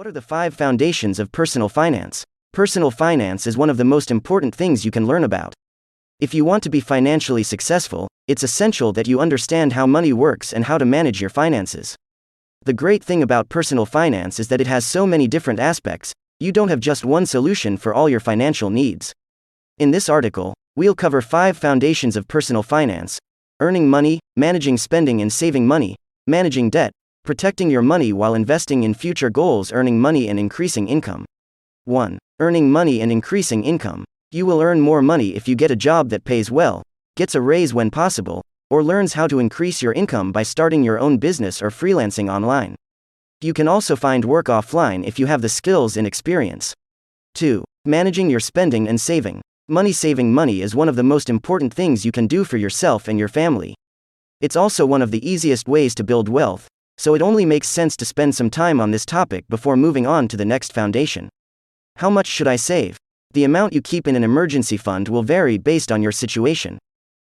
What are the 5 foundations of personal finance? Personal finance is one of the most important things you can learn about. If you want to be financially successful, it's essential that you understand how money works and how to manage your finances. The great thing about personal finance is that it has so many different aspects, you don't have just one solution for all your financial needs. In this article, we'll cover 5 foundations of personal finance: earning money, managing spending and saving money, managing debt, protecting your money while investing in future goals, earning money and increasing income. 1. Earning money and increasing income. You will earn more money if you get a job that pays well, gets a raise when possible, or learns how to increase your income by starting your own business or freelancing online. You can also find work offline if you have the skills and experience. 2. Managing your spending and saving. Saving money is one of the most important things you can do for yourself and your family. It's also one of the easiest ways to build wealth, so it only makes sense to spend some time on this topic before moving on to the next foundation. How much should I save? The amount you keep in an emergency fund will vary based on your situation.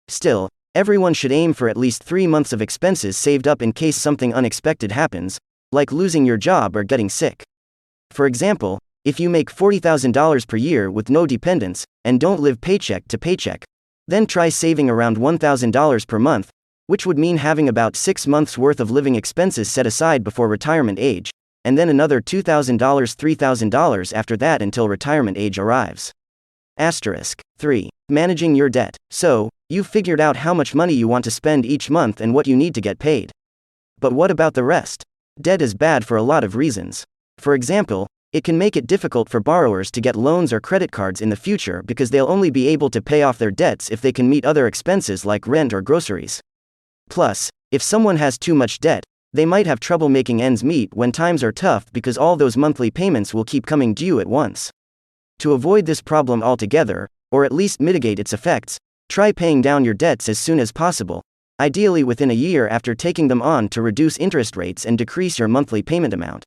Still, everyone should aim for at least 3 months of expenses saved up in case something unexpected happens, like losing your job or getting sick. For example, if you make $40,000 per year with no dependents, and don't live paycheck to paycheck, then try saving around $1,000 per month, which would mean having about 6 months' worth of living expenses set aside before retirement age, and then another $2,000, $3,000 after that until retirement age arrives. 3. Managing your debt. So, you've figured out how much money you want to spend each month and what you need to get paid. But what about the rest? Debt is bad for a lot of reasons. For example, it can make it difficult for borrowers to get loans or credit cards in the future because they'll only be able to pay off their debts if they can meet other expenses like rent or groceries. Plus, if someone has too much debt, they might have trouble making ends meet when times are tough because all those monthly payments will keep coming due at once. To avoid this problem altogether, or at least mitigate its effects, try paying down your debts as soon as possible, ideally within a year after taking them on, to reduce interest rates and decrease your monthly payment amount.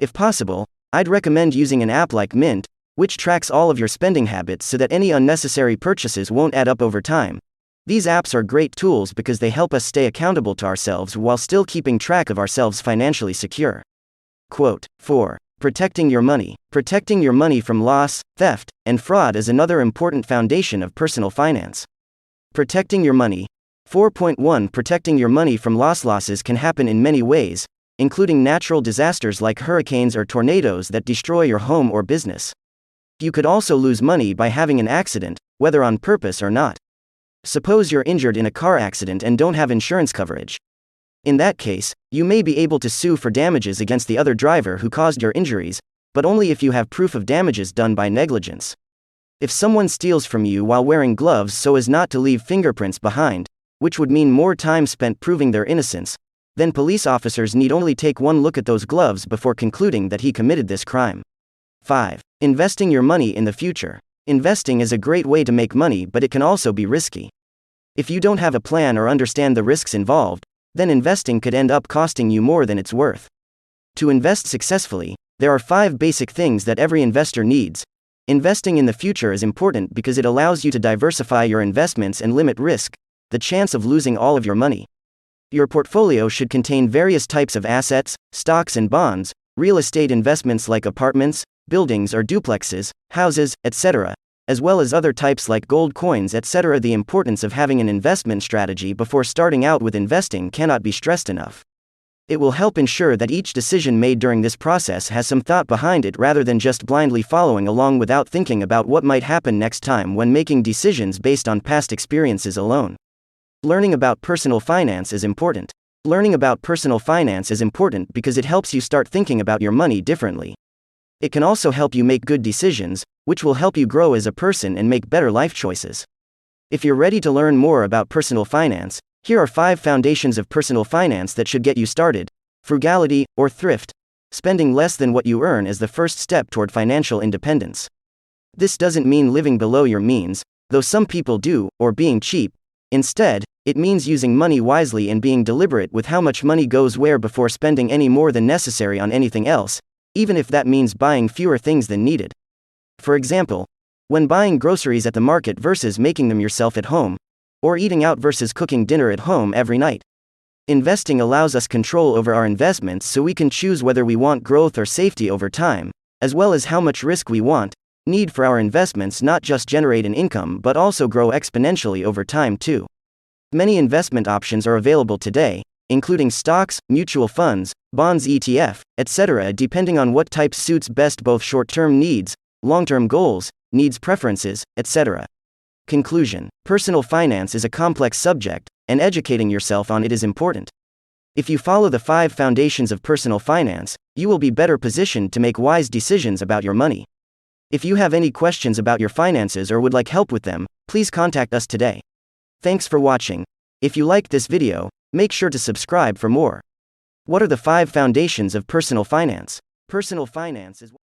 If possible, I'd recommend using an app like Mint, which tracks all of your spending habits so that any unnecessary purchases won't add up over time. These apps are great tools because they help us stay accountable to ourselves while still keeping track of ourselves financially secure. 4. Protecting your money. Protecting your money from loss, theft, and fraud is another important foundation of personal finance. Protecting your money. 4.1 Protecting your money from loss. Losses can happen in many ways, including natural disasters like hurricanes or tornadoes that destroy your home or business. You could also lose money by having an accident, whether on purpose or not. Suppose you're injured in a car accident and don't have insurance coverage. In that case, you may be able to sue for damages against the other driver who caused your injuries, but only if you have proof of damages done by negligence. If someone steals from you while wearing gloves so as not to leave fingerprints behind, which would mean more time spent proving their innocence, then police officers need only take one look at those gloves before concluding that he committed this crime. 5. Investing your money in the future. Investing is a great way to make money, but it can also be risky. If you don't have a plan or understand the risks involved, then investing could end up costing you more than it's worth. To invest successfully, there are 5 basic things that every investor needs. Investing in the future is important because it allows you to diversify your investments and limit risk, the chance of losing all of your money. Your portfolio should contain various types of assets, stocks and bonds, real estate investments like apartments, buildings or duplexes, houses, etc., as well as other types like gold coins, etc. The importance of having an investment strategy before starting out with investing cannot be stressed enough. It will help ensure that each decision made during this process has some thought behind it rather than just blindly following along without thinking about what might happen next time when making decisions based on past experiences alone. Learning about personal finance is important. Learning about personal finance is important because it helps you start thinking about your money differently. It can also help you make good decisions, which will help you grow as a person and make better life choices. If you're ready to learn more about personal finance, here are 5 foundations of personal finance that should get you started. Frugality, or thrift. Spending less than what you earn is the first step toward financial independence. This doesn't mean living below your means, though some people do, or being cheap. Instead, it means using money wisely and being deliberate with how much money goes where before spending any more than necessary on anything else, even if that means buying fewer things than needed. For example, when buying groceries at the market versus making them yourself at home, or eating out versus cooking dinner at home every night. Investing allows us control over our investments so we can choose whether we want growth or safety over time, as well as how much risk we need for our investments not just generate an income but also grow exponentially over time too. Many investment options are available today, including stocks, mutual funds, bonds, ETF, etc., depending on what type suits best both short-term needs, long-term goals, needs preferences, etc. Conclusion: personal finance is a complex subject, and educating yourself on it is important. If you follow the 5 foundations of personal finance, you will be better positioned to make wise decisions about your money. If you have any questions about your finances or would like help with them, please contact us today. Thanks for watching. If you liked this video, make sure to subscribe for more. What are the 5 foundations of personal finance? Personal finance is